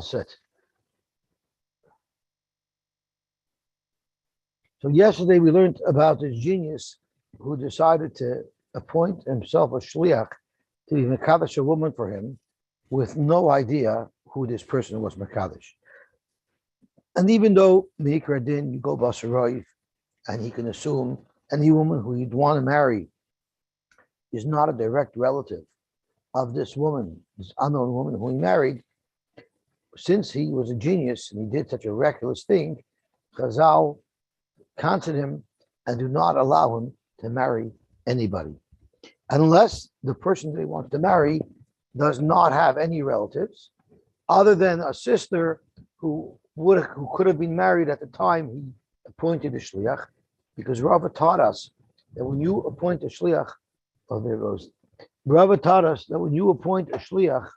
Set. So yesterday we learned about this genius who decided to appoint himself a shliach to be mekadosh a woman for him, with no idea who this person was mekadosh. And even though Meikra Din, you go Basaroiv, and he can assume any woman who he'd want to marry is not a direct relative of this woman, this unknown woman who he married, since he was a genius and he did such a reckless thing, Chazal counsel him and do not allow him to marry anybody, unless the person that he wants to marry does not have any relatives other than a sister who could have been married at the time he appointed a shliach, because Rava taught us that when you appoint a shliach, oh, there goes. Rava taught us that when you appoint a shliach,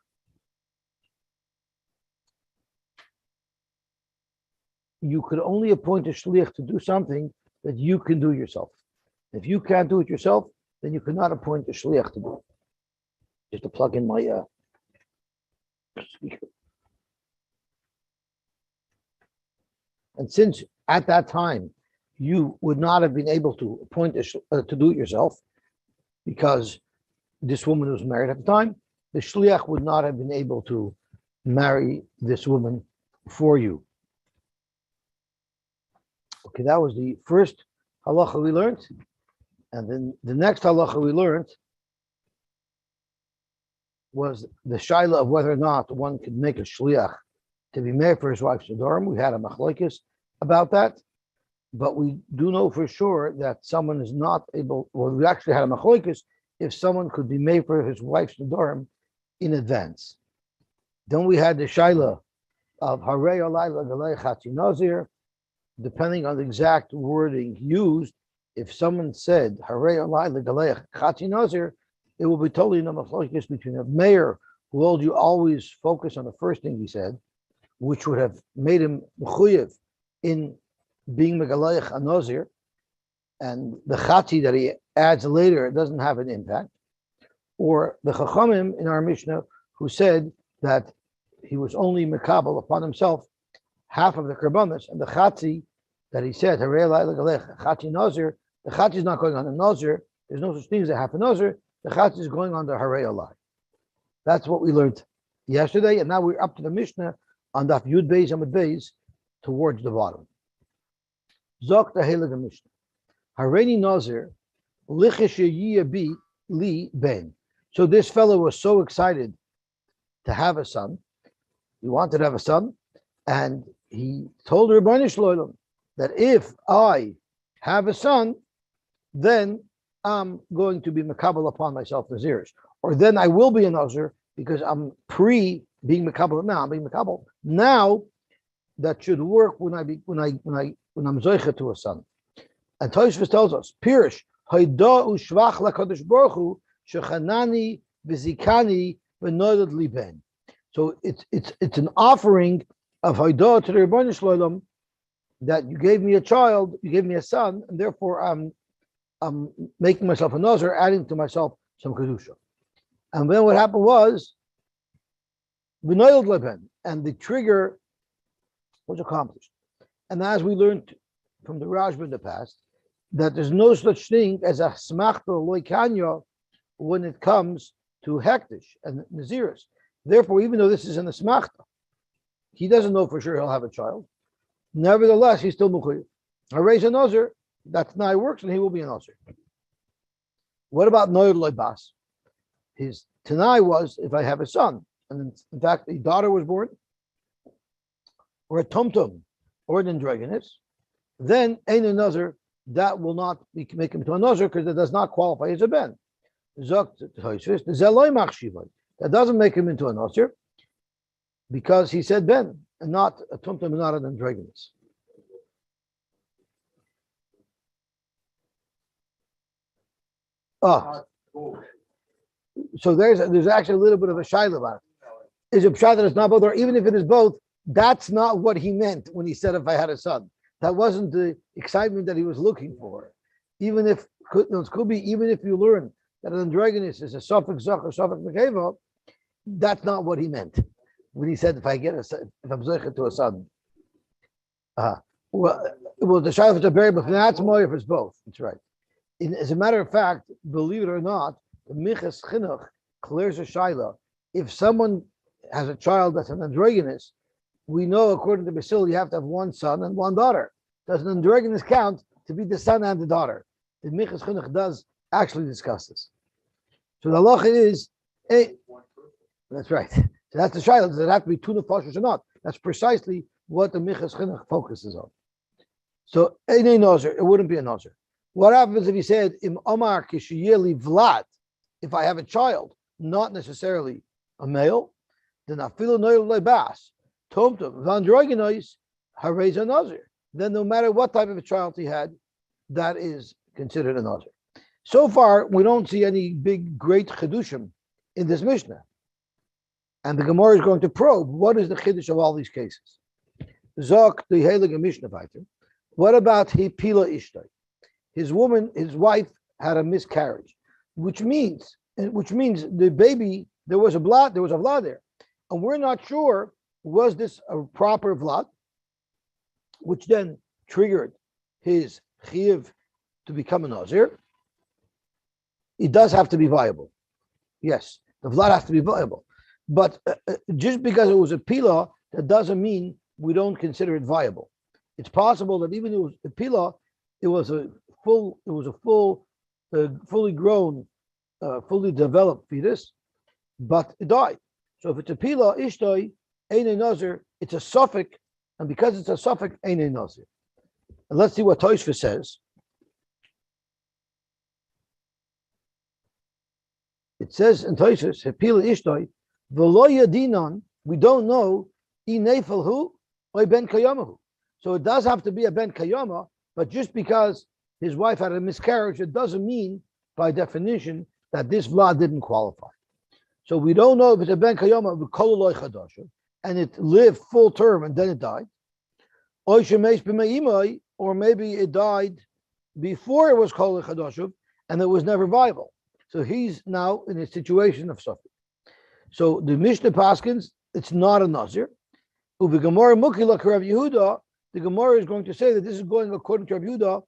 you could only appoint a shliach to do something that you can do yourself. If you can't do it yourself, then you cannot appoint a shliach to do it. Just to plug in my speaker. And since at that time you would not have been able to appoint to do it yourself, because this woman was married at the time, the shliach would not have been able to marry this woman for you. Okay, that was the first halacha we learned. And then the next halacha we learned was the shaila of whether or not one could make a shliach to be married for his wife's nedarim. We had a machlokes about that, but we do know for sure that someone is not able, well, we actually had a machlokes if someone could be made for his wife's nedarim in advance. Then we had the shaila of harei alayla galei chatzi nazir. Depending on the exact wording used, if someone said harei alayla galei chatzi nazir, it will be totally no machlokes between a mayor who told you always focus on the first thing he said, which would have made him mechuyev in being megalayich a nazir, and the chatzi that he adds later doesn't have an impact, or the chachamim in our Mishnah who said that he was only mekabel upon himself half of the karbanos, and the chatzi that he said harei alayla galei chatzi nazir, the chatzi is not going on the nazir. There's no such thing as a half a nazir. The chatzi is going on the harei alay. That's what we learned yesterday, and now we're up to the Mishnah on Daf Yud Beis Amud Beis towards the bottom. Zok the Heilige Mishnah. Hareini Nazir lichish bi li ben. So this fellow was so excited to have a son. He wanted to have a son, and he told Rebbeinu Shloim that if I have a son, then I'm going to be makabel upon myself Nazirish, or then I will be a Nazir because I'm being makabel now. I'm being makabel now. That should work when I'm zoicha to a son. And Tosfos tells us, Pirish hayda ushvach lakadosh baruch hu shechanani v'zikani v'noyed li ben. So it's an offering of hayda to the Rebbeinu Shloim that you gave me a child, you gave me a son, and therefore I'm making myself a nazir, adding to myself some kedusha. And then what happened was v'noyed li ben, and the trigger was accomplished. And as we learned from the Rashba in the past, that there's no such thing as a smachta loikanya when it comes to hektish and naziris. Therefore, even though this is in the smachta, he doesn't know for sure he'll have a child. Nevertheless, he's still mukhayir. I raise a nazir, that tanai works, and he will be a nazir. What about noyed loibas? His tanai was if I have a son, and in fact, a daughter was born, or a tumtum, or an androgynous, then ein a nazir, that will not make him to a nazir because it does not qualify as a ben. That doesn't make him into a nazir because he said ben and not a tumtum and not an androgynous. So there's actually a little bit of a shaila about it. Is it pshat that it's not both, or even if it is both? That's not what he meant when he said, if I had a son. That wasn't the excitement that he was looking for. Even if, could be, even if you learn that an androgynous is a suffix zach or suffix mekeva, that's not what he meant. when he said, if I get a son, if I'm zeicha to a son. Well, the shaila if it's a berry, but that's more if it's both. That's right. As a matter of fact, believe it or not, the Michas Chinuch clears a shaila. If someone has a child that's an androgynous, we know according to Basil you have to have one son and one daughter. Does an androgynous count to be the son and the daughter? The Michas Chinuch does actually discuss this. So the halacha is, that's right. So that's the shaila. Does it have to be two nefashos or not? That's precisely what the Michas Chinuch focuses on. So Einei Nazir, it wouldn't be a Nazir. What happens if he said, Im Omar Kishiyeli Vlad, if I have a child, not necessarily a male, then Afilu Noil Lebas, Tomtum, Vandrogenois, Hareza Nazir. Then no matter what type of a child he had, that is considered a Nazir. So far, we don't see any big, great Chidushim in this Mishnah. And the Gemara is going to probe, what is the Chidush of all these cases? Zok, the Heilige Mishnah Vayter. What about Hipila Ishtay? His wife had a miscarriage, which means the baby, there was a vlad there. And we're not sure, was this a proper vlad, which then triggered his chiyuv to become a nazir. It does have to be viable. Yes, the vlad has to be viable. But just because it was a pila, that doesn't mean we don't consider it viable. It's possible that even if it was a pila, it was a fully grown, fully developed fetus, but it died. So if it's a pila ishtoi, einei nazir, it's a suffix, and because it's a suffix, einei nazir. And let's see what Tosfos says. It says in Tosfos, pila ishtoi, v'lo yadinan, we don't know, inefel hu, or ben kayamahu. So it does have to be a ben kayama, but just because his wife had a miscarriage, it doesn't mean, by definition, that this vlad didn't qualify. So we don't know if it's a ben kayama v'kololoi chadasha, and it lived full term and then it died, or maybe it died before it was kololoi chadasha and it was never viable. So he's now in a situation of suffering. So the Mishnah Paskins, it's not a nazir. Uvigamor mukila Rav Yehuda. The Gemara is going to say that this is going according to Rav Yehuda.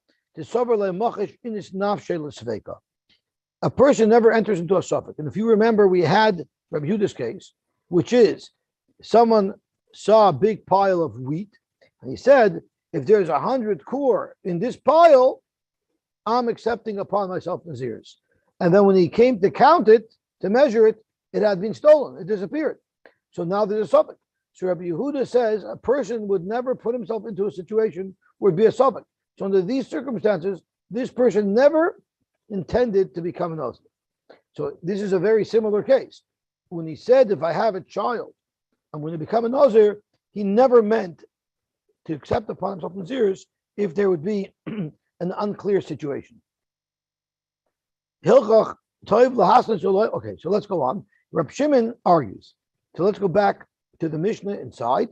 A person never enters into a suffix. And if you remember, we had Rabbi Yehuda's case, which is someone saw a big pile of wheat, and he said, if there's 100 core in this pile, I'm accepting upon myself Nazirs. And then when he came to count it, to measure it, it had been stolen. It disappeared. So now there's a suffix. So Rabbi Yehuda says a person would never put himself into a situation where it'd be a suffix. So under these circumstances, this person never intended to become an Nazir. So this is a very similar case. When he said, if I have a child, I'm going to become a Nazir, he never meant to accept upon himself Nazirs if there would be an unclear situation. Okay, so let's go on. Reb Shimon argues. So let's go back to the Mishnah inside.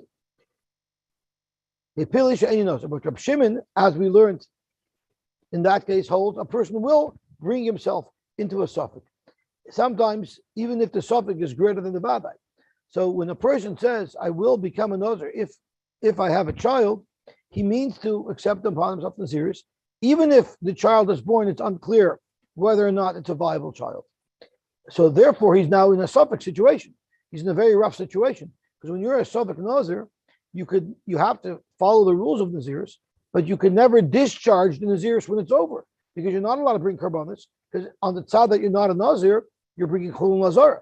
But Reb Shimon, as we learned in that case, holds a person will bring himself into a suffix. Sometimes, even if the suffix is greater than the vadai. So when a person says, I will become a Nazir if I have a child, he means to accept upon himself Naziris, even if the child is born, it's unclear whether or not it's a viable child. So therefore, he's now in a suffix situation. He's in a very rough situation. Because when you're a suffix Nazir, you have to follow the rules of Naziris, but you can never discharge the Naziris when it's over, because you're not allowed to bring karbanis, because on the tzad that you're not a Nazir, you're bringing chulun lazara.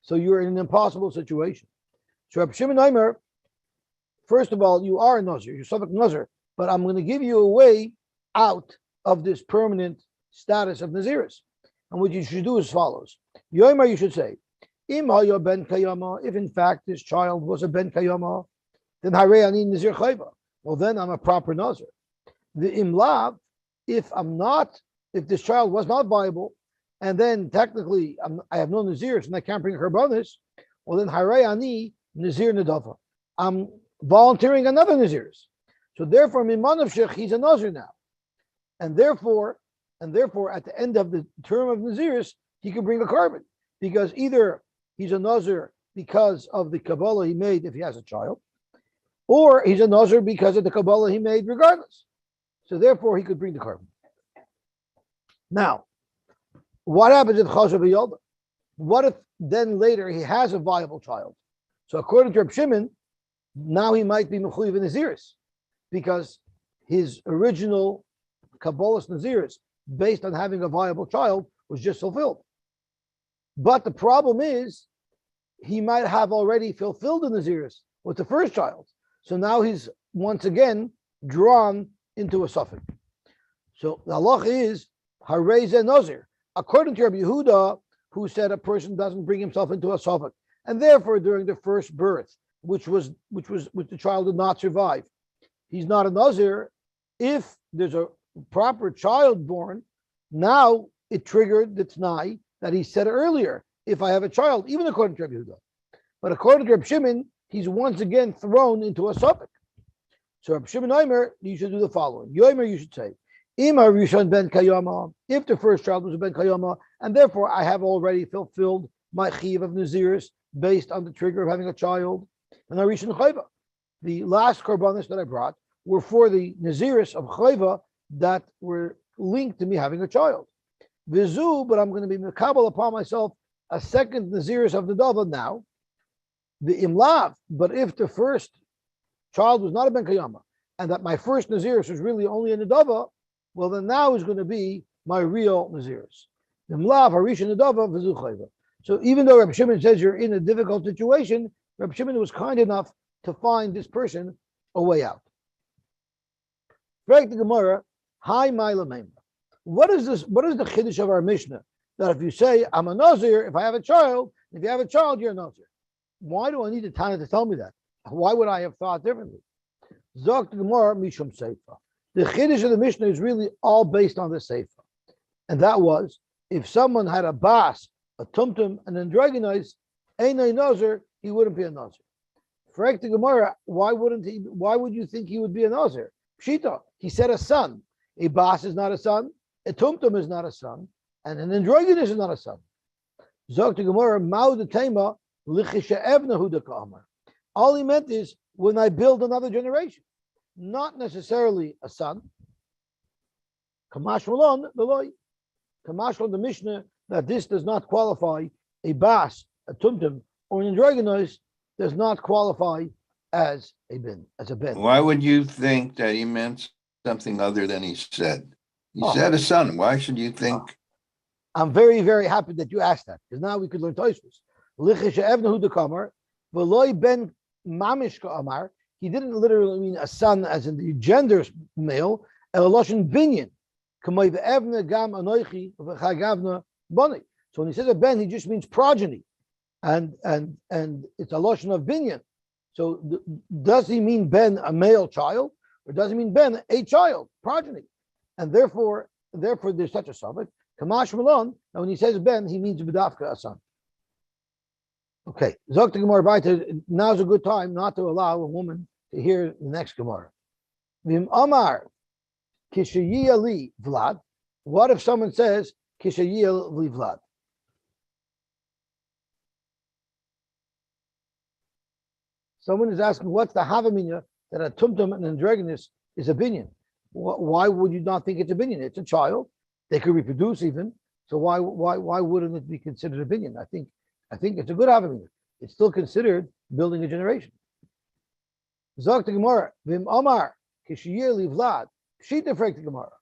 So you're in an impossible situation. So Reb Shimon Aimer, first of all, you are a Nazir, you're suffix Nazir, but I'm going to give you a way out of this permanent status of Naziris. And what you should do is as follows. Yomer, you should say, Im haya ben kayama, if in fact this child was a ben kayama, then harei ani nazir chayva. Well, then I'm a proper nazir. The imlav, if this child was not viable, and then technically I have no nazirs and I can't bring karbanis, well then harei ani nazir nadafa. I'm volunteering another nazirs. So therefore, mimanav shech, he's a nazir now, and therefore, at the end of the term of naziris, he can bring a carbon, because either he's a nazir because of the Kabbalah he made if he has a child, or he's a Nazir because of the Kabbalah he made regardless. So therefore, he could bring the carbon. Now, what happens if Chashav Yalda? What if then later he has a viable child? So according to Reb Shimon, now he might be Mechuyev in Naziris, because his original Kabbalist Naziris, based on having a viable child, was just fulfilled. But the problem is, he might have already fulfilled the Naziris with the first child. So now he's once again drawn into a suffix. So the halach is Harei Nazir. According to Rabbi Yehuda, who said a person doesn't bring himself into a suffix, and therefore during the first birth, which the child did not survive, he's not a Nazir. If there's a proper child born, now it triggered the T'nai that he said earlier, if I have a child, even according to Rabbi Yehuda. But according to Reb Shimon, he's once again thrown into a suffix. So Reb Shimon Omer, you should do the following. Yomer, you should say, Im HaRishon ben Kayama, if the first child was a ben Kayama, and therefore I have already fulfilled my chiv of Naziris based on the trigger of having a child, and HaRishon Chayva. The last korbanos that I brought were for the Naziris of Chayva that were linked to me having a child. Vizu, but I'm going to be mekabel upon myself a second Naziris of the Dava now. The Imlav, but if the first child was not a Ben Kayama, and that my first Naziris was really only a Nedava, well then now is going to be my real Naziris. Imlav, Harish Nedava, Vizu Chayva. So even though Reb Shimon says you're in a difficult situation, Reb Shimon was kind enough to find this person a way out. Break the Gemara, Hi Maila Meimra. What is this? What is the chiddush of our Mishnah? That if you say I'm a Nazir, if I have a child, if you have a child, you're a Nazir. Why do I need the Tana to tell me that? Why would I have thought differently? Zok the Gemara Mishum Seifa. The chiddush of the Mishnah is really all based on the Seifa, and that was if someone had a bas, a tumtum, and an androgynous, ain't a Nazir, he wouldn't be a Nazir. For the Gemara, why wouldn't he? Why would you think he would be a Nazir? Pshita, he said a son. A bas is not a son. A tumtum is not a son, and an androgynous is not a son. Zok the Gemara Mao the Tema. All he meant is when I build another generation, not necessarily a son. Kamash Malon, the loy. Kamash on the Mishnah that this does not qualify a bas, a tumtum, or an androgynous does not qualify as a ben. Why would you think that he meant something other than he said? He said a son. Why should you think? I'm very, very happy that you asked that, because now we could learn Tosfos. He didn't literally mean a son as in the gender male, so when he says a ben, he just means progeny, and it's a lotion of binyan. So does he mean ben a male child, or does he mean ben a child, progeny? And therefore there's such a suffix. Kamash Malon, and when he says ben, he means b'dafka, a son. Okay, Zok the Gemara. Now's a good time not to allow a woman to hear the next Gemara. Vim Amar Kishayia li Vlad. What if someone says Kishayia li Vlad? Someone is asking, what's the Havamina that a tumtum and androgynous is a binyan? Why would you not think it's a binyan? It's a child. They could reproduce even. So why wouldn't it be considered a binyan? I think it's a good havamina. It's still considered building a generation. Zok the Gemara, Vim Omar, Kishiyir li Vlad, Pshita frek the Gemara.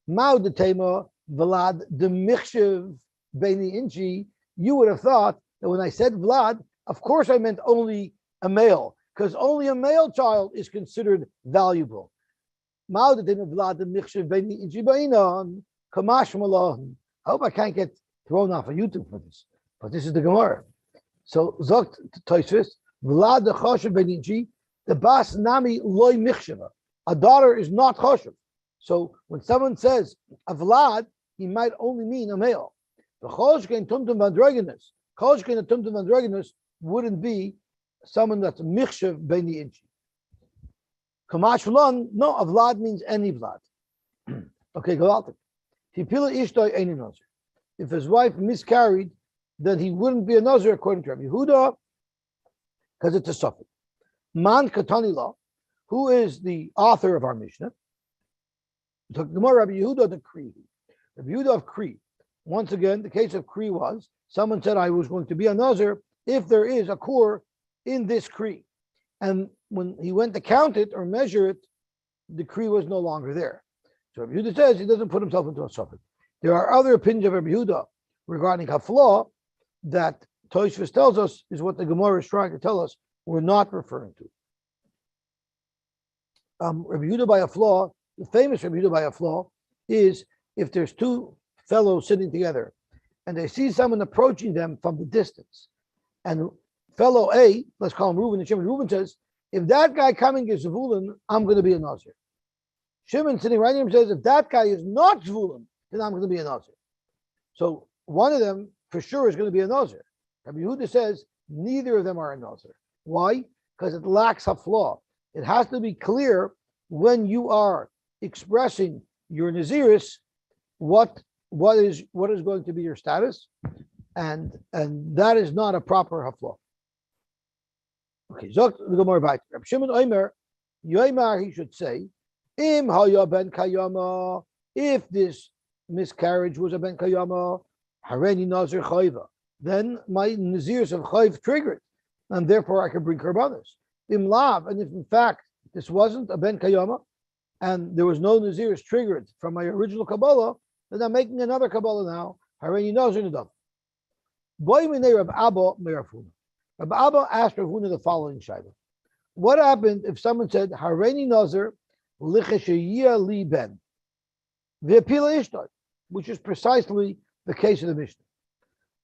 Mao de Tema, Vlad, de Michshev, Beini Inchi. You would have thought that when I said Vlad, of course I meant only a male, because only a male child is considered valuable. Mao de Tema, Vlad, de Michshev, Beini Inchi, Beinon, Kamash Malon. I hope I can't get thrown off of YouTube for this. But this is the Gemara. So Zokt Tosfos, Vlad the Choshev Beninchi, the Bas Nami Loy Michsheva. A daughter is not Choshev. So when someone says a Vlad, he might only mean a male. The Choshkein Tumtum Vandroginus, Choshkein and Tumtum Vandroginus wouldn't be someone that's Michshev Beninchi. Kamash V'lon, no, a Vlad means any Vlad. Okay, go out. If his wife miscarried, then he wouldn't be a Nazir according to Rabbi Yehuda. because it's a suffix. Man Katanila, who is the author of our Mishnah? So Gemara Rabbi Yehuda the Kri. Rabbi Yehuda of Kri. Once again, the case of Kri was someone said I was going to be a Nazir if there is a core in this Kri. And when he went to count it or measure it, the Kri was no longer there. So Rabbi Yehuda says he doesn't put himself into a suffix. There are other opinions of Rabbi Yehuda regarding Haflah that Tosfos tells us is what the Gemara is trying to tell us we're not referring to. Rabbi Yehuda by Haflah, the famous Rabbi Yehuda by Haflah, is if there's two fellows sitting together and they see someone approaching them from the distance, and fellow A, let's call him Reuben, and Shimon says, if that guy coming is Zvulun, I'm going to be a Nazir. Shimon sitting right near him says, if that guy is not Zvulun, then I'm going to be a Nazir. So one of them for sure is going to be a Nazir. Rabbi Yehuda says neither of them are a Nazir. Why? Because it lacks a flaw. It has to be clear when you are expressing your Naziris what is going to be your status, and that is not a proper hafla. Okay, Zok the Gemara back. Reb Shimon Omer, Yoimar, he should say, Im haya ben kayama, if this miscarriage was a ben kayama, hareni nazir chayva, then my nazirs of chayv triggered, and therefore I can bring karbanos. Im lav, and if in fact this wasn't a ben kayama, and there was no nazirs triggered from my original Kabbalah, then I'm making another Kabbalah now. Hareni nazir nadav. Boy minei Reb Abba me'Rafuna. Reb Abba asked Rav Huna the following shayla: what happened if someone said hareni nazir licheshiyah li ben v'apila ishtad, which is precisely the case of the Mishnah.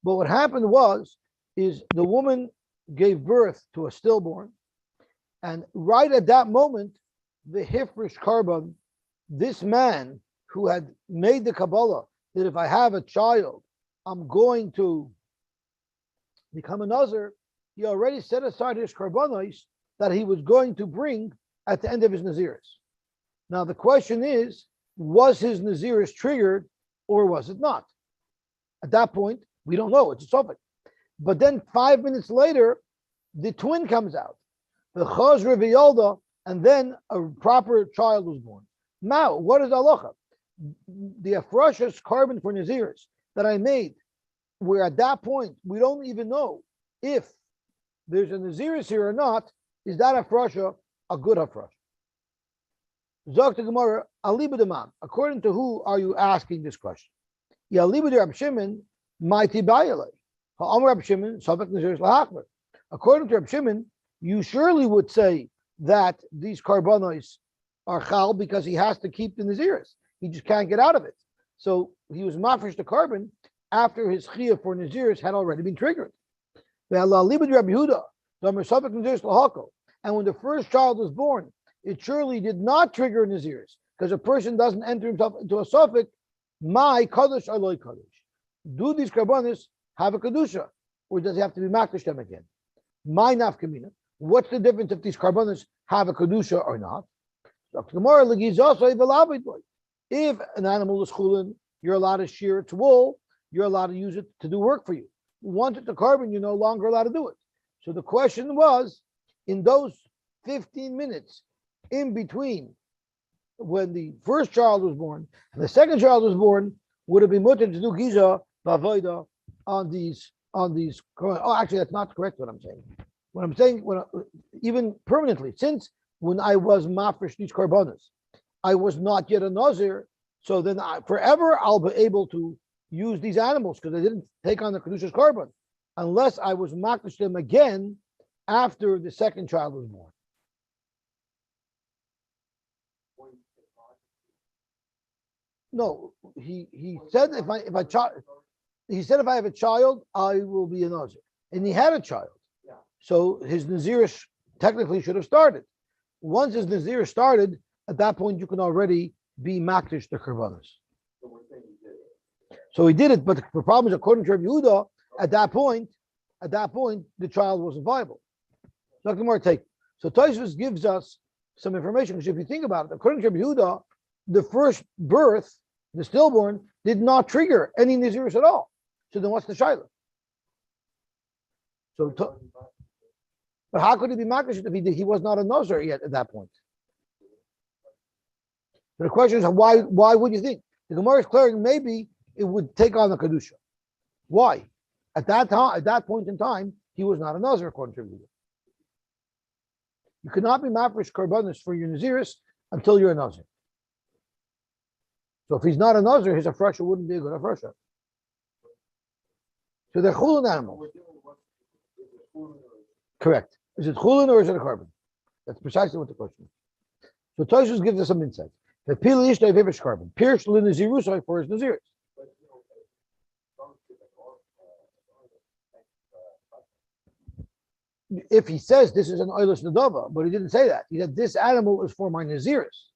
But what happened is the woman gave birth to a stillborn, and right at that moment, the hifrish karban, this man who had made the Kabbalah that if I have a child, I'm going to become a Nazir, he already set aside his karbanos that he was going to bring at the end of his Naziris. Now the question is, was his Naziris triggered or was it not? At that point, we don't know, it's a suffix. But then 5 minutes later, the twin comes out, the Chazra V'Yolda, and then a proper child was born. Now, what is halacha? The afrashas carbon for Naziris that I made, where at that point we don't even know if there's a Naziris here or not, is that afrasha a good afrasha? Zok the Gemara, Aliba Deman, according to who are you asking this question? Yaliba de Rab Shimon, Mighty Bayale. Ha'amar Rab Shimon, Safek Naziris Lahachmer. According to Rab Shimon, you surely would say that these karbanos are chal because he has to keep the Naziris. He just can't get out of it. So he was mafresh the carbon after his chiyah for Naziris had already been triggered. And when the first child was born, it surely did not trigger Naziris, because a person doesn't enter himself into a suffix, my kadosh or loy kadosh. Do these karbanos have a kedusha, or does he have to be makdash them again? My nafkamina. What's the difference if these karbanos have a kedusha or not? If an animal is chulin, you're allowed to shear its wool, you're allowed to use it to do work for you. Once it's a carbon, you're no longer allowed to do it. So the question was, in those 15 minutes in between when the first child was born and the second child was born, would it be mutter to do giza b'avoda on these? Oh, actually, that's not correct. What I'm saying. What I'm saying, even permanently, since when I was mafresh these karbanos, I was not yet a nazir. So then, forever I'll be able to use these animals because I didn't take on the kedusha's carbon, unless I was mafresh them again after the second child was born. No, he said if I have a child, I will be a nazir, and he had a child, so his nazirish technically should have started. Once his nazirish started, at that point you can already be makdish the karbanos. So he did it, but the problem is, according to Rabbi Yehuda, at that point, the child wasn't viable. So Tosfos gives us some information, because if you think about it, according to Rabbi Yehuda, the first birth, the stillborn, did not trigger any naziris at all. So then what's the shayla? So But how could he be makish if he was not a Nazir yet at that point? So the question is, why would you think? The Gemara is clearing maybe it would take on the Kedusha. Why? At that point in time, he was not a Nazir according to you. You cannot be mafresh karbanis for your Naziris until you're a Nazir. So if he's not a Nazir, his afresha wouldn't be a good afresha. So they're chulin animals. Correct. Is it chulin or is it a carbon? That's precisely what the question is. So Tosfos gives us some insight. The pili ishtay vivish carbon. Pierce l'nazirusai for his Naziris. If he says this is an oilus nadava, but he didn't say that. He said this animal is for my Naziris.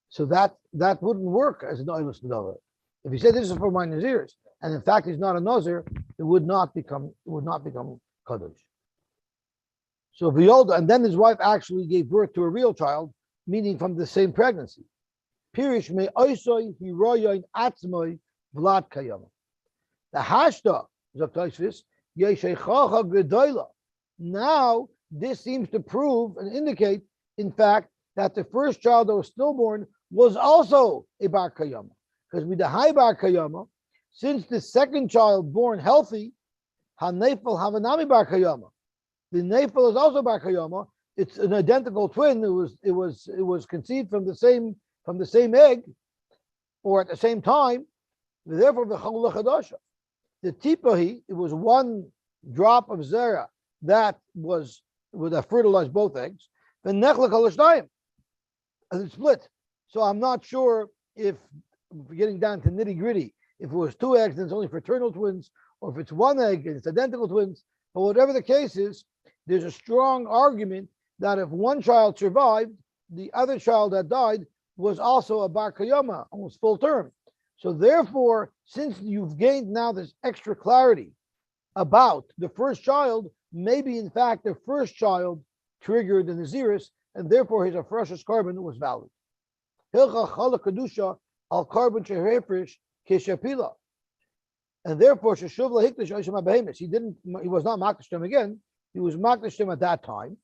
So that wouldn't work as an oilus nadava. If he said this is for my Naziris, and in fact he's not a Nazir, it would not become kadosh. So V'yolda, and then his wife actually gave birth to a real child, meaning from the same pregnancy. Pirish me oisoi hiroyoin atzmoi vlad kayama. The hashta of Tosfos yeshechacha gedola. Now this seems to prove and indicate, in fact, that the first child that was stillborn was also a bar kayama. Because with the high bar kayama, since the second child born healthy, hanefel havanami bar kayama. The nefel is also bar kayama. It's an identical twin. It was conceived from the same egg, or at the same time. Therefore, the tipahi, it was one drop of zera that would have fertilized both eggs. The nechlek halashnayim, and it split. So I'm not sure if we're getting down to nitty gritty. If it was two eggs, then it's only fraternal twins, or if it's one egg and it's identical twins. But whatever the case is, there's a strong argument that if one child survived, the other child that died was also a bar kayama, almost full term. So therefore, since you've gained now this extra clarity about the first child, maybe in fact the first child triggered the Naziris, and therefore his afreshus carbon was valid. Hilcha chala kedusha al carbon shehefresh keshapila, and therefore sheshuv lahikdash oisham habehemis. He was not makdashtem again. He was makdashtem at that time,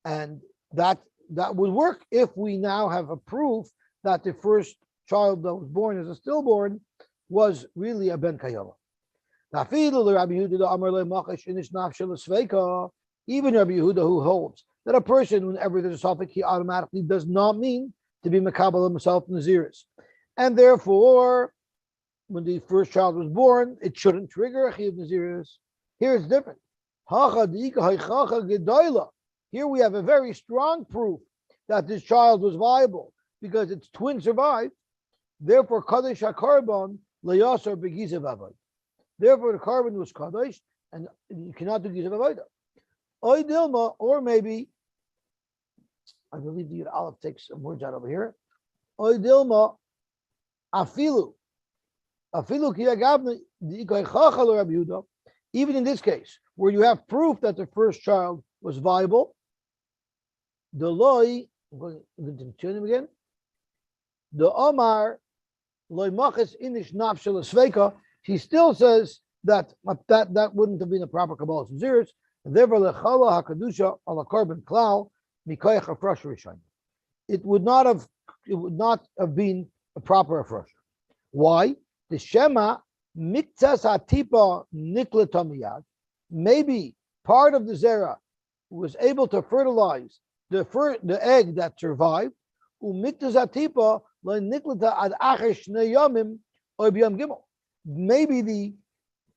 and that would work if we now have a proof that the first child that was born as a stillborn was really a ben kayama. Even Rabbi Yehuda, who holds that a person, whenever there's a suffix, he automatically does not mean to be makabel himself Naziris, and therefore, when the first child was born, it shouldn't trigger a chiyuv Naziris. Here it's different. Here we have a very strong proof that this child was viable because its twin survived. Therefore, kadosh hakarban layasar begizav avodah. Therefore, the carbon was kadosh, and you cannot do gizav avodah. Oidilma, or maybe, I believe the Yud Aleph takes some words out over here. Oidilma afilu kiyagavna diikaychachal Rabbi Yehuda. Even in this case, where you have proof that the first child was viable, the loy, I'm going to turn him again. The Omar loy machas inish nafshel sveka. He still says that wouldn't have been a proper kabbalah zeros. Therefore, lechala hakadusha ala carbon klal mikoyach afresh rishon. It would not have been a proper afresh. Why? The shema miktas hatipa nikletamiyad. Maybe part of the zera was able to fertilize the egg that survived. Umiktas hatipa le nikleta ad achesh neyamim oibiyam gimel. Maybe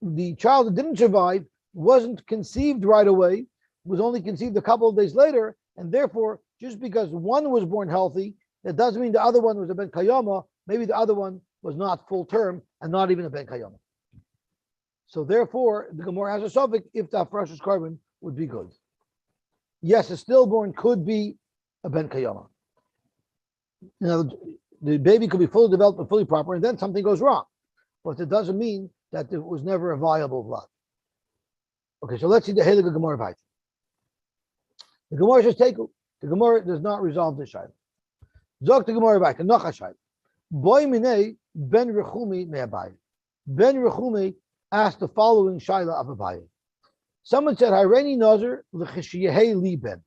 the child that didn't survive wasn't conceived right away, was only conceived a couple of days later, and therefore, just because one was born healthy, that doesn't mean the other one was a ben kayama. Maybe the other one was not full term and not even a ben kayama. So therefore, the Gemara has a suffix if the afreshus carbon would be good. Yes, a stillborn could be a ben kayama. Now, the baby could be fully developed and fully proper, and then something goes wrong. But it doesn't mean that it was never a viable blood. Okay, so let's see the Helig Gemara Vayt. The Gemara says Teku. The Gemara does not resolve the Shaila. Zok the Gemara Vayt, the Nocha Shaila. Boy Minei Ben Rechumi Me Abaye. Ben Rechumi asked the following Shaila of Abaye. Someone said, Hareini Nazir l'chishiyehei li ben.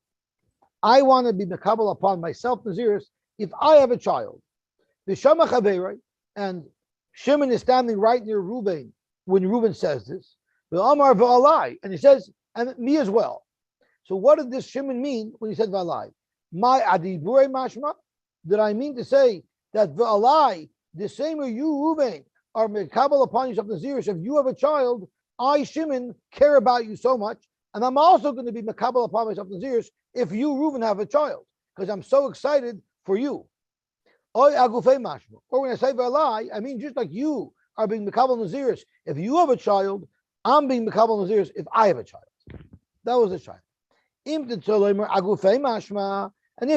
I want to be mekabel upon myself, Nazirus, if I have a child. V'shama chaverei, and Shimon is standing right near Reuben when Reuben says this. V'amar v'alai, and he says, and me as well. So what did this Shimon mean when he said v'alai? My adibure mashma? Did I mean to say that v'alai, the same way you, Reuben, are mekabel upon yourself, Nazirus, if you have a child, I, Shimon, care about you so much, and I'm also going to be mekabel upon myself, Nazirus, if you, Reuben, have a child, because I'm so excited for you. Or when I say v'alai, I mean just like you are being mekabel Nazirus, if you have a child, I'm being mekabel Nazirus if I have a child. That was the child. And if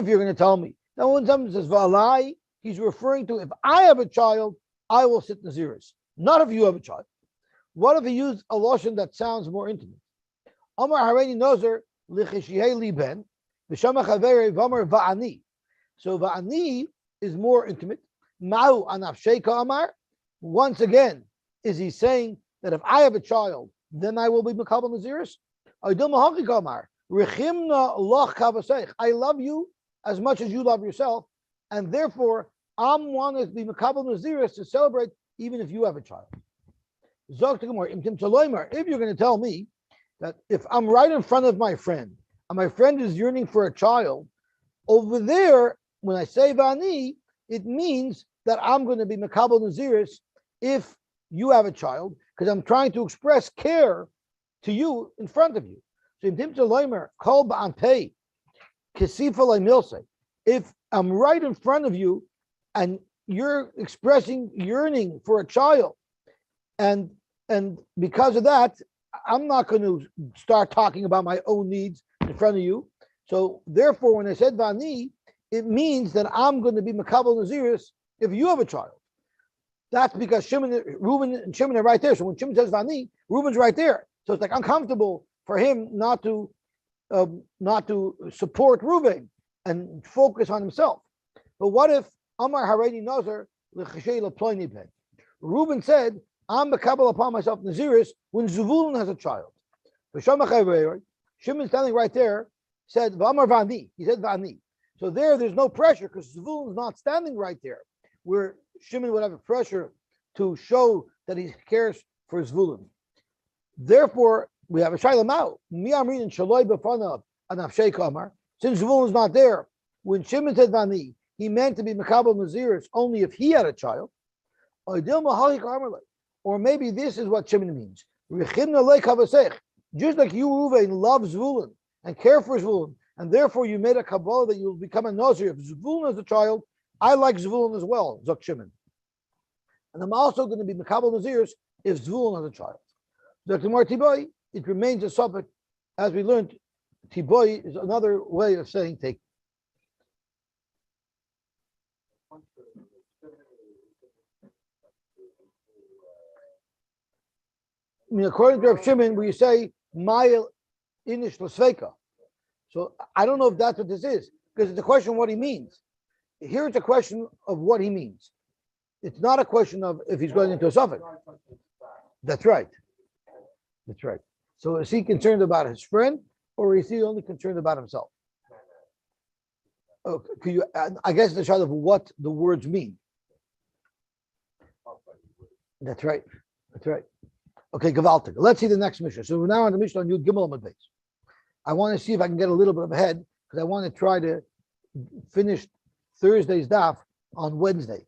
you're going to tell me that when someone says v'alai, he's referring to if I have a child, I will sit Nazirus, not if you have a child. What if he used a lotion that sounds more intimate? Amar Hareini Nazir l'chishiyehei li ben, v'shama chaverei v'amar va'ani. So va'ani is more intimate. Ma'u anafsheika amar. Once again, is he saying that if I have a child, then I will be mekabel Nazirus? Aydil mahachik amar rechimna loch kavaseich. I love you as much as you love yourself, and therefore I'm wanting to be mekabel Nazirus to celebrate even if you have a child. If you're going to tell me that if I'm right in front of my friend and my friend is yearning for a child, over there, when I say vani, it means that I'm going to be mekabel Nazirus if you have a child, because I'm trying to express care to you in front of you. So if I'm right in front of you and you're expressing yearning for a child, and because of that, I'm not going to start talking about my own needs in front of you. So therefore, when I said vani, it means that I'm going to be mekabel Nazirus if you have a child. That's because Reuben and Shimon are right there. So when Shimon says vani, Reuben's right there. So it's like uncomfortable for him not to support Reuben and focus on himself. But what if Amar Hareini Nazir l'chishei l'ploini ben? Reuben said, I'm mekabel upon myself Nazirus when Zvulun has a child. Shimon standing right there said v'amar vani. He said vani. So there's no pressure because Zvulun is not standing right there, where Shimon would have a pressure to show that he cares for Zvulun. Therefore, we have a shayla ma'u. Mi amrin and shaloi b'fanav anafshei kamar. Since Zvulun is not there, when Shimon said vani, he meant to be mekabel Nazirus only if he had a child. Or maybe this is what Shimon means. Just like you, Reuven, love Zvulun and care for Zvulun, and therefore you made a Kabbalah that you'll become a Nazir. If Zvulun is a child, I like Zvulun as well, Zok Shimon. And I'm also going to be mekabel Nazirus if Zvulun has a child. Dr. Mar Tiboy, it remains a subject. As we learned, Tiboy is another way of saying take. I mean, according to Rav Shimon, where you say Ma'il Inish L'Sveika. So I don't know if that's what this is, because it's a question of what he means. Here it's a question of what he means. It's not a question of if he's going into a suffix. That's right. That's right. So is he concerned about his friend, or is he only concerned about himself? Okay, I guess the shot of what the words mean. That's right. That's right. Okay, Gavaltik. Let's see the next Mishnah. So we're now on the Mishnah on Yud Gimel Amud Beis. I want to see if I can get a little bit ahead because I want to try to finish Thursday's daf on Wednesday.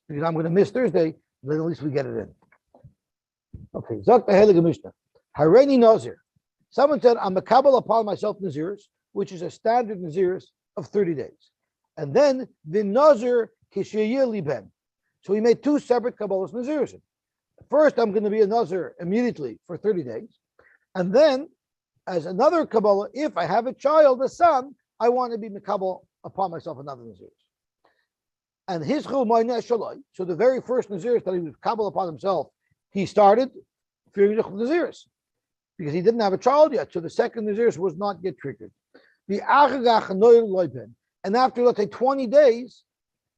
Because I'm going to miss Thursday, then at least we get it in. Okay, Zok Behelig Mishnah. Hareini Nazir. Someone said, I'm mekabel upon myself Nazirus, which is a standard Nazirus of 30 days. And then the Nazir Kishiyeh Liben. So he made two separate Kabbalahs Nazirus. First, I'm going to be a Nazir immediately for 30 days. And then, as another Kabbalah, if I have a child, a son, I want to be mekabel upon myself another Nazirus. And his Chul Ma'ineh Shalai, so the very first Nazirus that he was mekabel upon himself, he started fearing the Nazirus because he didn't have a child yet. So the second Nazirus was not yet triggered. And after, let's say, 20 days,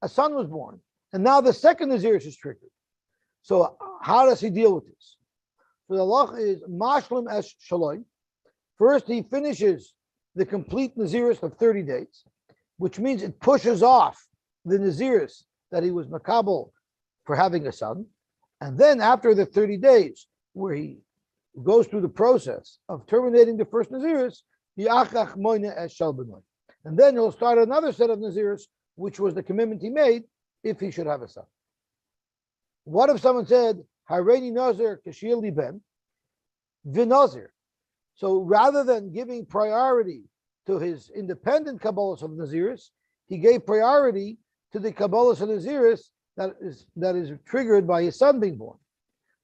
a son was born. And now the second Nazirus is triggered. So how does he deal with this? So the law is Mashlim es Shaloi. First, he finishes the complete Naziris of 30 days, which means it pushes off the Naziris that he was makabel for having a son. And then after the 30 days, where he goes through the process of terminating the first Naziris, and then he'll start another set of Naziris, which was the commitment he made if he should have a son. What if someone said, Hareini Nazir Kashili Ben, Vinazir? So rather than giving priority to his independent Kabbalahs of Naziris, he gave priority to the Kabbalahs of Naziris that is triggered by his son being born.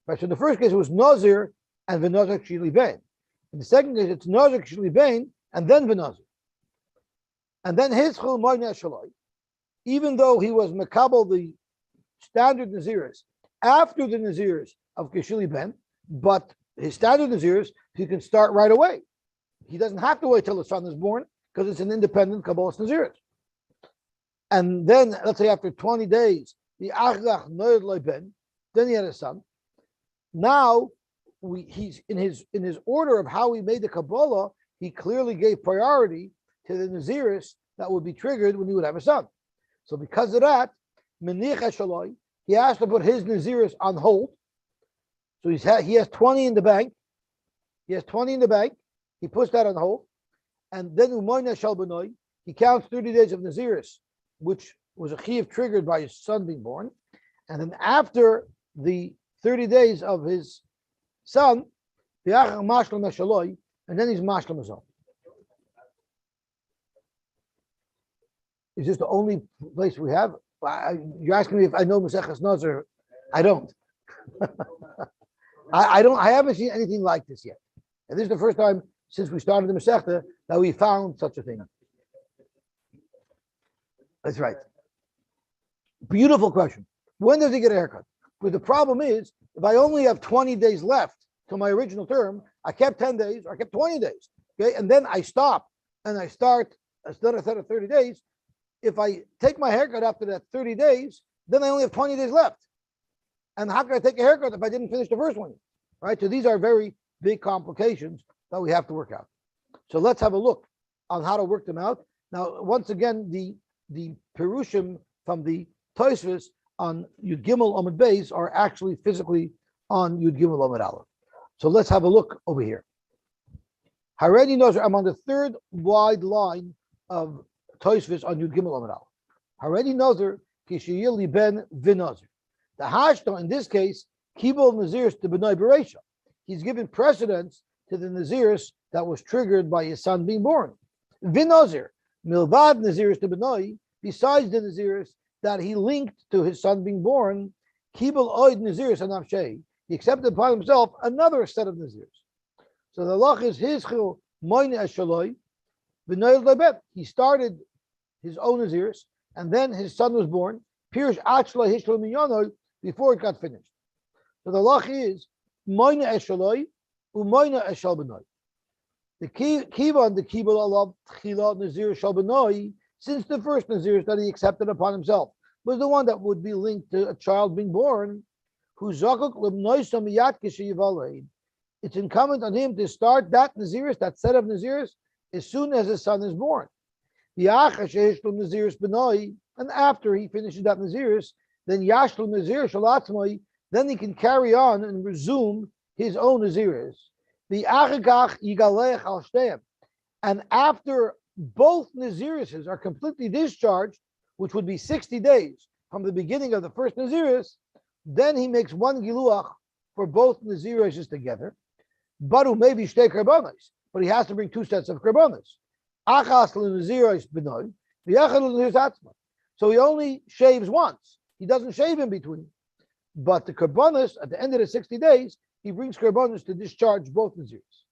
Right. So in the first case it was Nazir and Vinazir Kashili Ben. In the second case it's Nazir Kashili Ben and then Vinazir. And then his Chil Moina Shalai, even though he was Makabal the standard Naziris after the Naziris of Kashili Ben, but his standard Naziris, he can start right away. He doesn't have to wait till the son is born because it's an independent Kabbalah Naziris. And then, let's say after 20 days, the Achlach Noyed Ben, then he had a son. Now, he's in his order of how he made the Kabbalah, he clearly gave priority to the Naziris that would be triggered when he would have a son. So because of that, Menich Shaloi, he has to put his Naziris on hold. So he has 20 in the bank. He has 20 in the bank. He puts that on hold. And then Umoyna Shal B'noi, he counts 30 days of Naziris, which was a chiyuv triggered by his son being born. And then after the 30 days of his son, and then he's Mashlam Azal. Is this the only place we have? You're asking me if I know Maseches Nazir. I don't. I haven't seen anything like this yet. And this is the first time since we started the Masechta that we found such a thing. That's right. Beautiful question. When does he get a haircut? Because the problem is, if I only have 20 days left to my original term, I kept 10 days or I kept 20 days. Okay, and then I stop and I start another set of 30 days. If I take my haircut after that 30 days, then I only have 20 days left. And how can I take a haircut if I didn't finish the first one? Right? So these are very big complications that we have to work out. So let's have a look on how to work them out. Now, once again, the Perushim from the Tosfos on Yud Gimel Amud Beis are actually physically on Yud Gimel Amud Aleph. So let's have a look over here. Haredi Nazir, I'm on the third wide line of Tosfos on Yud Gimel Amud Aleph. Haredi Nazir Kishiyili Ben Vinazir. The Hashta in this case, Kibul Naziris to B'nai Bereisha. He's given precedence to the Naziris that was triggered by his son being born. Vinazir, Milvad Naziris to B'nai, besides the Naziris that he linked to his son being born, Kibul Oid Naziris and Amshei, he accepted upon himself another set of Naziris. So the lach is his chil moine eshaloi, B'nai Lebet. He started his own Naziris, and then his son was born, Pirish Achla Hishla Minyanoi, before it got finished. So the lach is moine eshaloi, umoine eshal b'nai. The kivan, the kibul alav tchila nazir shal b'nai, since the first Naziris that he accepted upon himself was the one that would be linked to a child being born, who zakuk l'bnoisam miyat k'sheyivalein. It's incumbent on him to start that Naziris, that set of Naziris, as soon as his son is born. V'yacha shehishlu Naziris b'nai, and after he finishes that Naziris, then yashlu Nazir shalatzmai, then he can carry on and resume his own Naziris. The achikach yigalech al shteim, and after both Nazirises are completely discharged, which would be 60 days from the beginning of the first Naziris, then he makes one giluach for both Nazirises together. But maybe shtei karbonos, but he has to bring two sets of karbonos. Achas l'Naziris b'noi, v'yachad l'Naziris atzma. So he only shaves once. He doesn't shave in between. But the karbonos, at the end of the 60 days, he brings karbonos to discharge both Naziris.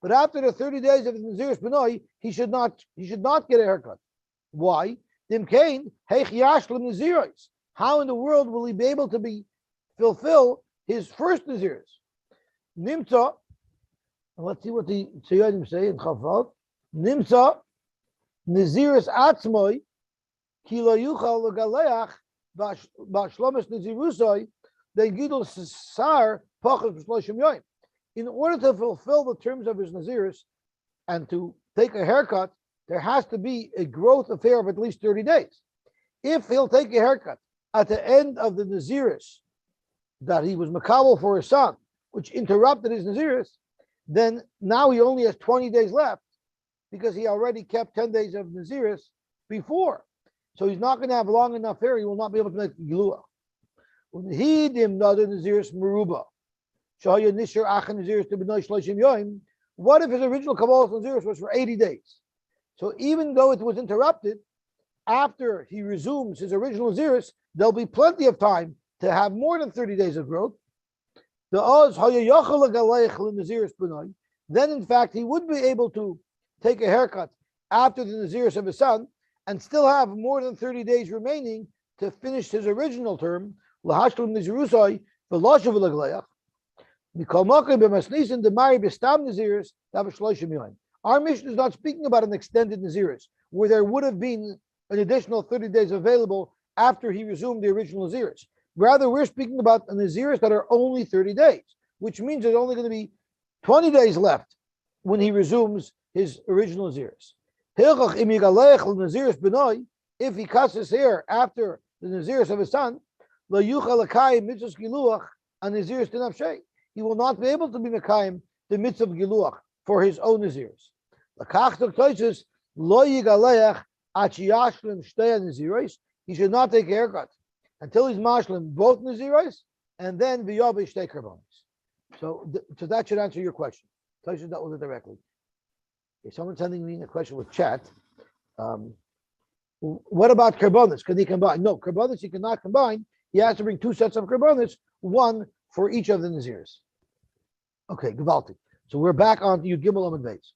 But after the 30 days of the Naziris B'nai, he should not get a haircut. Why? How in the world will he be able to fulfill his first Naziris? Nimta, and let's see what the Tziyadim say in Chafal. Nimta Naziris Atzmoi Ki lo yuchal l'galeach ba'shlomes Nazirusoi then gidol sar pachas b'shloshim yoyim. in order to fulfill the terms of his Naziris and to take a haircut, there has to be a growth affair of at least 30 days. If he'll take a haircut at the end of the Naziris that he was makabel for his son, which interrupted his Naziris, then now he only has 20 days left because he already kept 10 days of Naziris before. So he's not going to have long enough hair. He will not be able to make Gilua. What if his original Kabbalah Naziris was for 80 days? So even though it was interrupted, after he resumes his original Naziris, there'll be plenty of time to have more than 30 days of growth. Then in fact, he would be able to take a haircut after the Naziris of his son and still have more than 30 days remaining to finish his original term. Our Mishnah is not speaking about an extended Naziris, where there would have been an additional 30 days available after he resumed the original Naziris. Rather, we're speaking about a Naziris that are only 30 days, which means there's only going to be 20 days left when he resumes his original Naziris. If he cuts his hair after the Naziris of his son, he will not be able to be Mekayim the mitzvah of Giluach for his own Naziris. He should not take a haircut until he's mashlim both Naziris and then v'yabish take karbonis. So that should answer your question. Tosha dealt with it directly. If someone's sending me a question with chat, what about karbonis? Can he combine? No, karbonis he cannot combine. He has to bring two sets of karbonis, one for each of the Naziris. Okay, Gavalti. So we're back on Yud Gimel Amud Beis.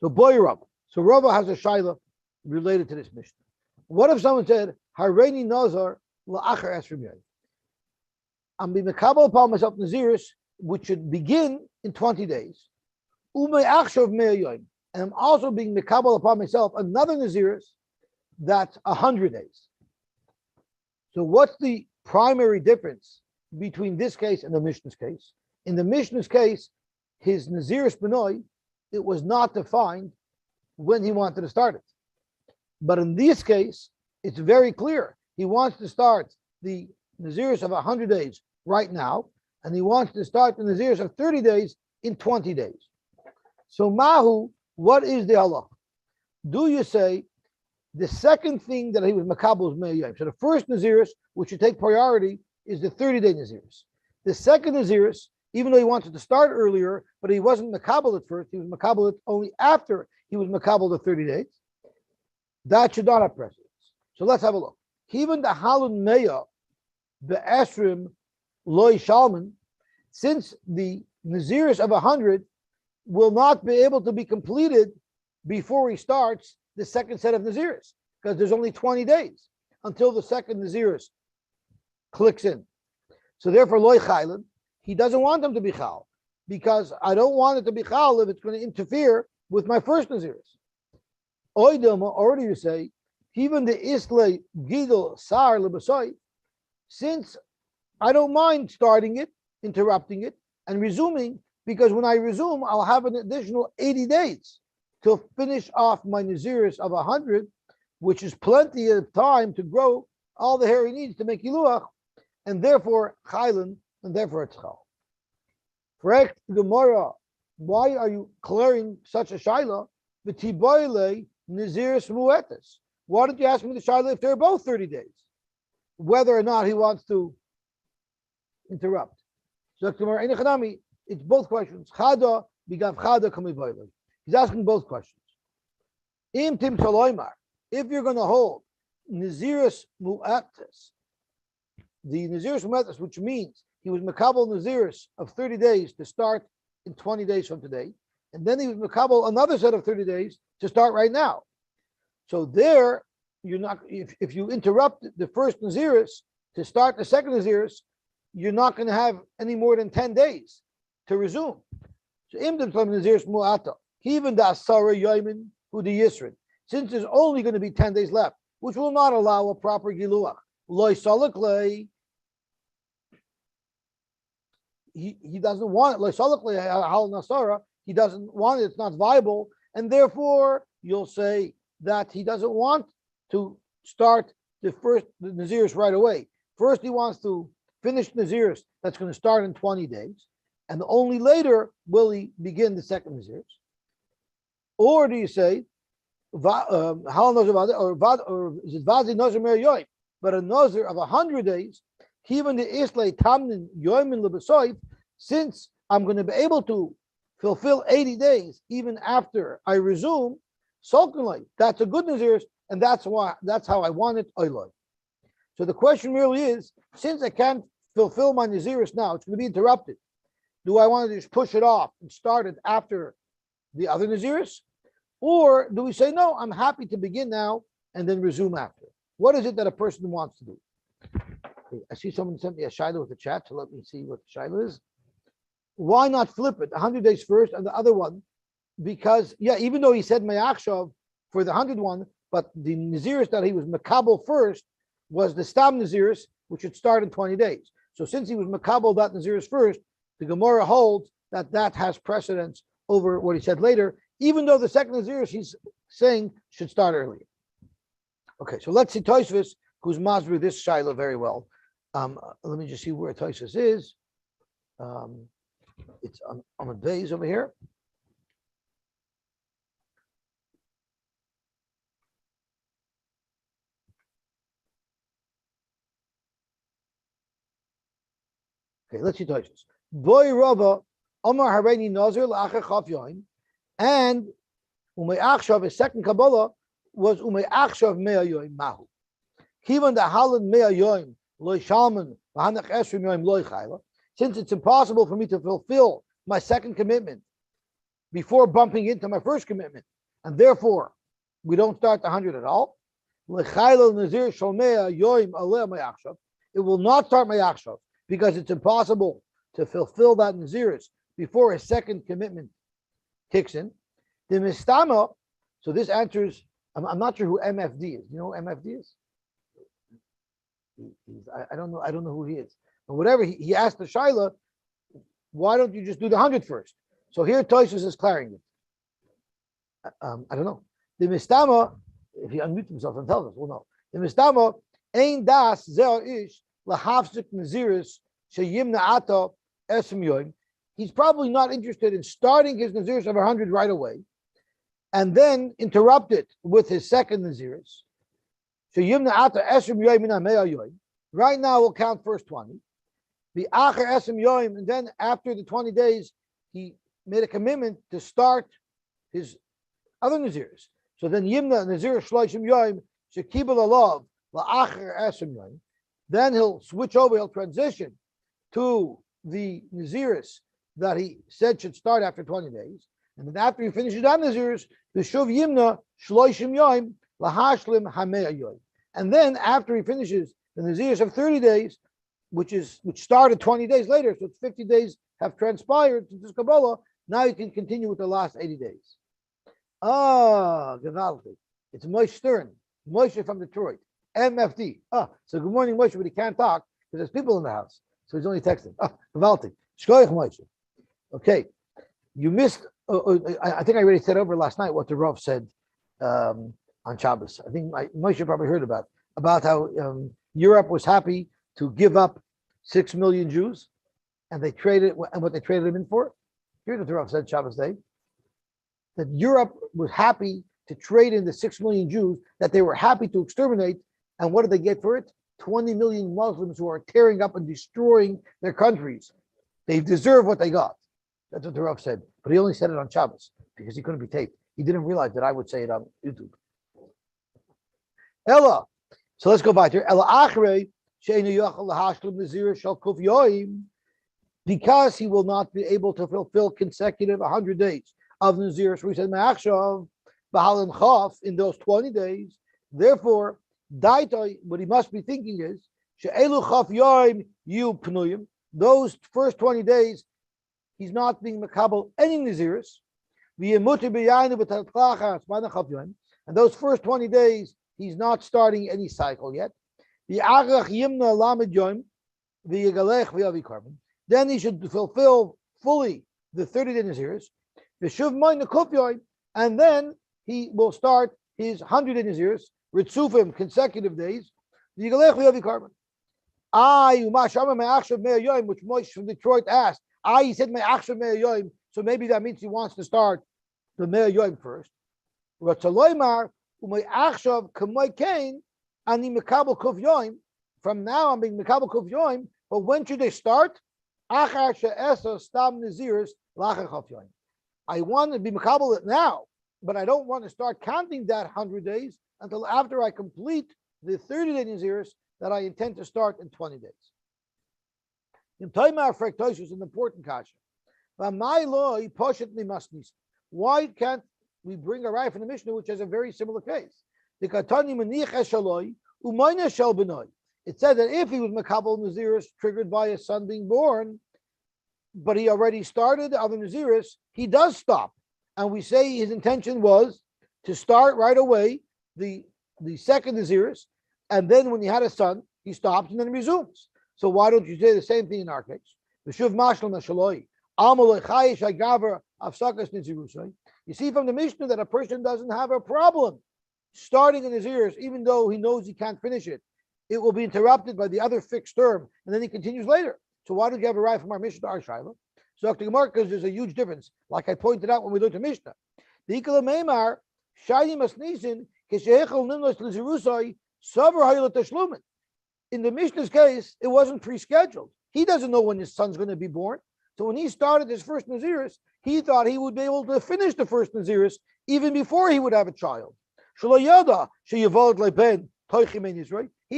So Boy Rav. So Rava has a shaila related to this Mishnah. What if someone said, Hareini Nazar la'achar esrim yom? I'm being mekabel upon myself Naziris, which should begin in 20 days. Umei achshav mei yom. And I'm also being mekabel upon myself another Naziris that's 100 days. So what's the primary difference between this case and the Mishnah's case? In the Mishnah's case, his Naziris Benoi, it was not defined when he wanted to start it. But in this case, it's very clear. He wants to start the Naziris of 100 days right now, and he wants to start the Naziris of 30 days in 20 days. So Mahu, what is the halach? Do you say the second thing that he was makabel is me'ayim? So the first Naziris, which should take priority, is the 30-day Naziris. The second Naziris, even though he wanted to start earlier, but he wasn't makabel at first, he was makabel only after he was makabel the 30 days. That should not have precedence. So let's have a look. Even the halun meya, the esrim loy shalman, since the Naziris of 100 will not be able to be completed before he starts the second set of Naziris, because there's only 20 days until the second Naziris clicks in. So therefore, loy chaylan, he doesn't want them to be chal, because I don't want it to be chal if it's going to interfere with my first Naziris. Already you say, even the Islay Gidol Sar Lebasoi, since I don't mind starting it, interrupting it, and resuming, because when I resume, I'll have an additional 80 days to finish off my Naziris of 100, which is plenty of time to grow all the hair he needs to make Yiluach, and therefore Chaylan, and therefore it's Chal. Correct, Gemara, why are you clearing such a Shaila? The Tiboile Naziris Muetas. Why did you ask me the Shaila if they're both 30 days? Whether or not he wants to interrupt. So it's both questions. Chada, bigav chada kamiboile. He's asking both questions. Im tim taloymar. If you're going to hold Naziris Mu'atas, the Naziris Mu'atas, which means he was Makabal Naziris of 30 days to start in 20 days from today, and then he was Makabal another set of 30 days to start right now. So there, you're not, if you interrupt the first Naziris to start the second Naziris, you're not going to have any more than 10 days to resume. So Imdim Naziris Mu'ata, even the Asara Yoimin, who the Yisrin, since there's only going to be 10 days left, which will not allow a proper Giluach. Loy Salak Lay, he doesn't want it. He doesn't want it. It's not viable, and therefore you'll say that he doesn't want to start the Naziris right away. First, he wants to finish Naziris that's going to start in 20 days, and only later will he begin the second Naziris. Or do you say, how knows about it, or is it Vazi Nazir Mer Yoim? But a Nazir of 100 days, even the Islay Tamnin Yoimin Lebesoif, since I'm going to be able to fulfill 80 days even after I resume, Sulkinlay, that's a good Naziris, and that's how I want it, Oiloi. So the question really is, since I can't fulfill my Naziris now, it's going to be interrupted. Do I want to just push it off and start it after the other Naziris? Or do we say, no, I'm happy to begin now and then resume after? What is it that a person wants to do? Okay, I see someone sent me a shaila with the chat, so let me see what the shaila is. Why not flip it, 100 days first and the other one? Because, even though he said Mayachshav for the 100 one, but the Naziris that he was Makabel first was the Stam Naziris, which should start in 20 days. So since he was Makabel that Naziris first, the Gemara holds that has precedence over what he said later, even though the second Naziris he's saying should start earlier. Okay, so let's see Tosfos, who's masbir this shaila very well. Let me just see where Tosfos is. It's on the base over here. Okay, let's see Tosfos. Boy Rava Omar Hareini Nazir La'acher Chaf Yoim, and Umay Achshav, his second Kabbalah was Umay Achshav Mea Yoim Mahu. Kivan the Halan Mea Yoim Loy Shalman V'Hanach Esrim Yoim Loy Chayla. Since it's impossible for me to fulfill my second commitment before bumping into my first commitment, and therefore we don't start the 100 at all. L'chayla Nazir Shalmea Yoim Aleh Mei Achshav. It will not start Mei Achshav because it's impossible to fulfill that Naziris before a second commitment kicks in. The Mistama, so this answers, I'm not sure who MFD is. You know who MFD is? I don't know who he is. But whatever, he asked the Shaila, why don't you just do the 100 first? So here Tosfos is clarifying it. I don't know. The Mistama, if he unmutes himself and tells us, we'll know. The Mistama, Ein das Zer Ish Lahafzik Naziris Sheyimna Ata Esem Yoim. He's probably not interested in starting his Naziris of 100 right away and then interrupt it with his second Naziris. Sheyimna Ata Esem Yoim Mina Mea Yoim. Right now we'll count first 20. The Acher Esem Yoim, and then after the 20 days, he made a commitment to start his other Naziris. So then Yimna Nazir Shloishim Yoim Shekibel Alav LaAcher Esem Yoim. Then he'll switch over, he'll transition to the Naziris that he said should start after 20 days. And then after he finishes that Naziris, the Shuv Yimna Shloishim Yoim Lahashlim Hamea Yoim. And then after he finishes the Naziris of 30 days, which started 20 days later, so it's 50 days have transpired since this Kabbalah, now you can continue with the last 80 days. Gewaltig. It's Moshe Stern, Moshe from Detroit, MFD. So good morning, Moshe, but he can't talk because there's people in the house. So he's only texting. Gewaltig. Shkoyach Moshe. Okay. You missed, I think I already said over last night what the Rav said on Shabbos. I think Moshe probably heard about how Europe was happy to give up 6 million Jews, and they traded, and what they traded them in for. Here's what the Rav said Shabbos Day, that Europe was happy to trade in the 6 million Jews that they were happy to exterminate, and what did they get for it? 20 million Muslims who are tearing up and destroying their countries. They deserve what they got. That's what the Rav said, but he only said it on Shabbos because he couldn't be taped. He didn't realize that I would say it on YouTube. Ella, so let's go back here. Ella Achrei. Because he will not be able to fulfill consecutive 100 days of Nazir, so we said in those 20 days. Therefore, what he must be thinking is those first 20 days, he's not being makabel any Naziris. And those first 20 days, he's not starting any cycle yet. then he should fulfill fully the 30-day Naziris. V'shuv moin nekufyoin, and then he will start his 100-day Naziris, ritzufim, consecutive days. Yigalech liyavi carbon. Which Moshe from Detroit asked. He said me'achshav me'ayoim, so maybe that means he wants to start the me'ayoim first. Ratzaloymar u'me'achshav k'moy kain ani mekabel kuf yoim. From now I'm being mekabel kuf yoim, but when should they start? Achar she'esa stam naziris lachar chaf yoim. I want to be mekabel it now, but I don't want to start counting that 100 days until after I complete the 30-day naziris that I intend to start in 20 days. In Taimar Frektosh is an important kasha. Why can't we bring a right from the Mishnah which has a very similar case? It said that if he was Makabal Naziris triggered by his son being born, but he already started other Naziris, he does stop. And we say his intention was to start right away the second Naziris, and then when he had a son, he stops and then resumes. So why don't you say the same thing in our case? You see from the Mishnah that a person doesn't have a problem starting in his ears, even though he knows he can't finish it. It will be interrupted by the other fixed term, and then he continues later. So why don't you have a right from our Mishnah to our Shaila? So Dr. Gemara, because there's a huge difference, like I pointed out when we looked at Mishnah. The Ikala Meimar, Shayim Asnisin, Kishechel Nimnos Lizirusai, in the Mishnah's case, it wasn't pre-scheduled. He doesn't know when his son's going to be born. So when he started his first Naziris, he thought he would be able to finish the first Naziris even before he would have a child. He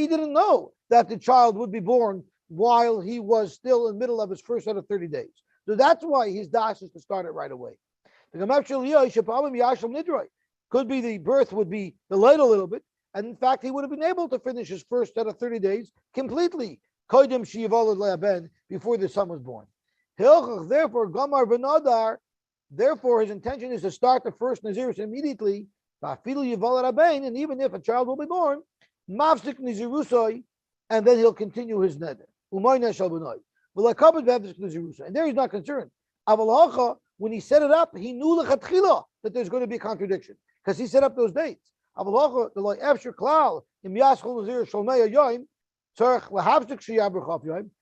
didn't know that the child would be born while he was still in the middle of his first set of 30 days. So that's why his das is to start it right away. Could be the birth would be delayed a little bit, and in fact, he would have been able to finish his first set of 30 days completely before the son was born. Therefore, Gamar Benadar, therefore his intention is to start the first Naziris immediately, and even if a child will be born, Mafsik Nazirusai, and then he'll continue his neder. And there he's not concerned. When he set it up, he knew that there's going to be a contradiction because he set up those dates.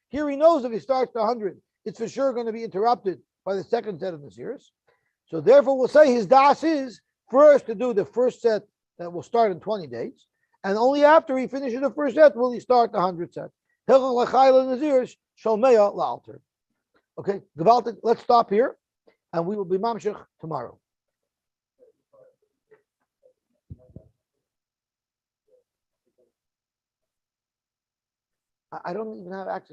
Here he knows if he starts the 100, it's for sure going to be interrupted by the second set of Naziris. So therefore we'll say his das is first to do the first set that will start in 20 days, and only after he finishes the first set will he start the 100 set. Okay, Gewaltig, let's stop here, and we will be mamshich tomorrow. I don't even have access